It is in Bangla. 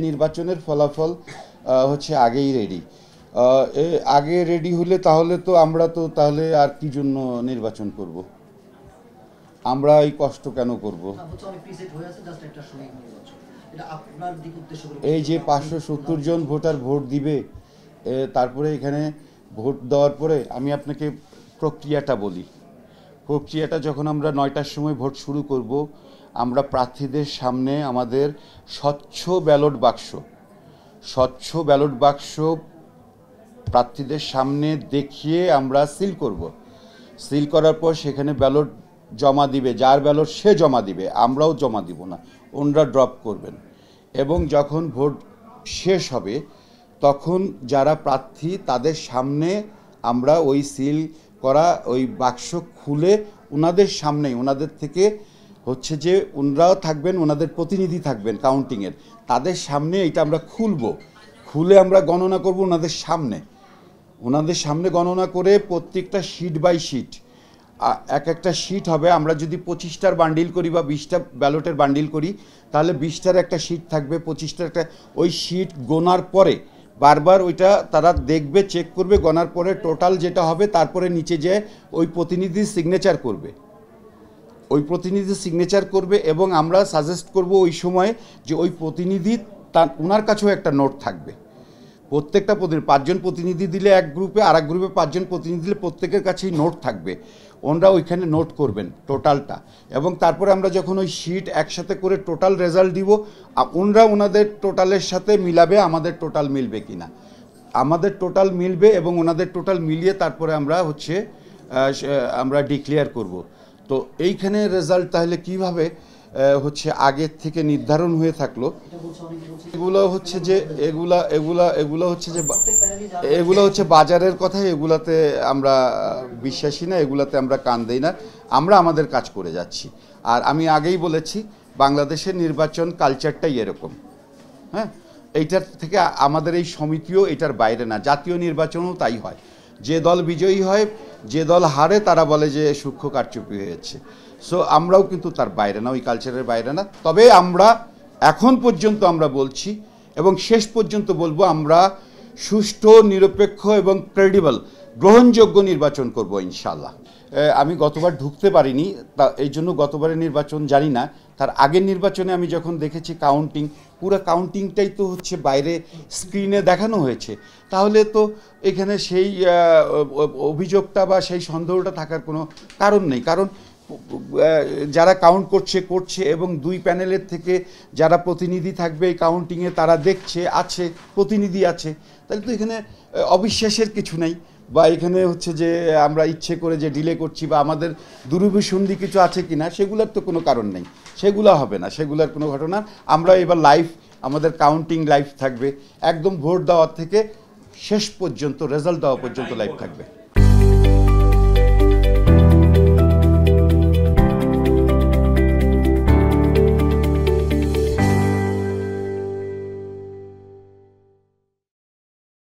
নির্বাচনের ফলাফল হচ্ছে আগেই রেডি। আগে রেডি হলে তাহলে তো আমরা তো তাহলে আর কি জন্য নির্বাচন করব? আমরা এই কষ্ট কেন করব? এই যে 570 জন ভোটার ভোট দিবে, তারপরে এখানে ভোট দেওয়ার পরে আমি আপনাকে প্রক্রিয়াটা বলি। প্রক্রিয়াটা যখন আমরা 9টার সময় ভোট শুরু করব, আমরা প্রার্থীদের সামনে আমাদের স্বচ্ছ ব্যালট বাক্স প্রার্থীদের সামনে দেখিয়ে আমরা সিল করব। সিল করার পর সেখানে ব্যালট জমা দিবে, যার ব্যালট সে জমা দিবে, আমরাও জমা দিব না, ওনারা ড্রপ করবেন। এবং যখন ভোট শেষ হবে তখন যারা প্রার্থী তাদের সামনে আমরা ওই সিল করা ওই বাক্স খুলে ওনাদের সামনেই, ওনাদের থেকে হচ্ছে যে ওনারাও থাকবেন, ওনাদের প্রতিনিধি থাকবেন কাউন্টিংয়ের, তাদের সামনে এটা আমরা খুলে আমরা গণনা করব ওনাদের সামনে গণনা করে প্রত্যেকটা শিট বাই শিট একটা শিট হবে। আমরা যদি 25টার বান্ডিল করি বা 20টা ব্যালটের বান্ডিল করি তাহলে 20টার একটা শিট থাকবে, 25টার একটা। ওই শিট গোনার পরে বারবার ওইটা তারা দেখবে, চেক করবে, গণার পরে টোটাল যেটা হবে তারপরে নিচে যেয়ে ওই প্রতিনিধি সিগনেচার করবে এবং আমরা সাজেস্ট করব ওই সময় যে ওই প্রতিনিধি ওনার কাছেও একটা নোট থাকবে। প্রত্যেকটা 5 জন প্রতিনিধি দিলে এক গ্রুপে, আর এক গ্রুপে 5 জন প্রতিনিধি দিলে প্রত্যেকের কাছেই নোট থাকবে, ওনারা ওইখানে নোট করবেন টোটালটা। এবং তারপরে আমরা যখন ওই শিট একসাথে করে টোটাল রেজাল্ট দিব, ওনারা ওনাদের টোটালের সাথে মিলাবে আমাদের টোটাল মিলবে কিনা, আমাদের টোটাল মিলবে এবং ওনাদের টোটাল মিলিয়ে তারপরে আমরা ডিক্লেয়ার করব। তো এইখানে রেজাল্ট তাহলে কিভাবে হচ্ছে আগের থেকে নির্ধারণ হয়ে থাকলো? এগুলো হচ্ছে বাজারের কথা, এগুলাতে আমরা বিশ্বাসী না, এগুলাতে আমরা কান দেই না, আমরা আমাদের কাজ করে যাচ্ছি। আর আমি আগেই বলেছি বাংলাদেশের নির্বাচন কালচারটাই এরকম। হ্যাঁ, এইটার থেকে আমাদের এই সমিতিও এটার বাইরে না, জাতীয় নির্বাচনও তাই হয়। যে দল বিজয়ী হয়, যে দল হারে তারা বলে যে সূক্ষ্ম কারচুপি হয়েছে। সো আমরাও কিন্তু তার বাইরে না, ওই কালচারের বাইরে না। তবে আমরা এখন পর্যন্ত আমরা বলছি এবং শেষ পর্যন্ত বলবো, আমরা সুষ্ঠু, নিরপেক্ষ এবং ক্রেডিবল, গ্রহণযোগ্য নির্বাচন করব ইনশাল্লাহ। আমি গতবার ঢুকতে পারিনি, তা এই জন্য গতবারের নির্বাচন জানি না। তার আগের নির্বাচনে আমি যখন দেখেছি পুরো কাউন্টিংটাই তো হচ্ছে বাইরে স্ক্রিনে দেখানো হয়েছে, তাহলে তো এখানে সেই অভিযোগটা বা সেই সন্দেহটা থাকার কোনো কারণ নেই। কারণ যারা কাউন্ট করছে এবং দুই প্যানেলের থেকে যারা প্রতিনিধি থাকবে এই কাউন্টিংয়ে তারা দেখছে, প্রতিনিধি আছে, তাহলে তো এখানে অবিশ্বাসের কিছু নেই, বা এখানে হচ্ছে যে আমরা ইচ্ছে করে যে ডিলে করছি বা আমাদের দুরভিসন্ধি কিছু আছে কি না, সেগুলোর তো কোনো কারণ নেই, সেগুলো হবে না, সেগুলোর কোনো ঘটনা। আমরা এবার আমাদের কাউন্টিং লাইভ থাকবে, একদম ভোট দেওয়ার থেকে শেষ পর্যন্ত, রেজাল্ট দেওয়া পর্যন্ত লাইভ থাকবে।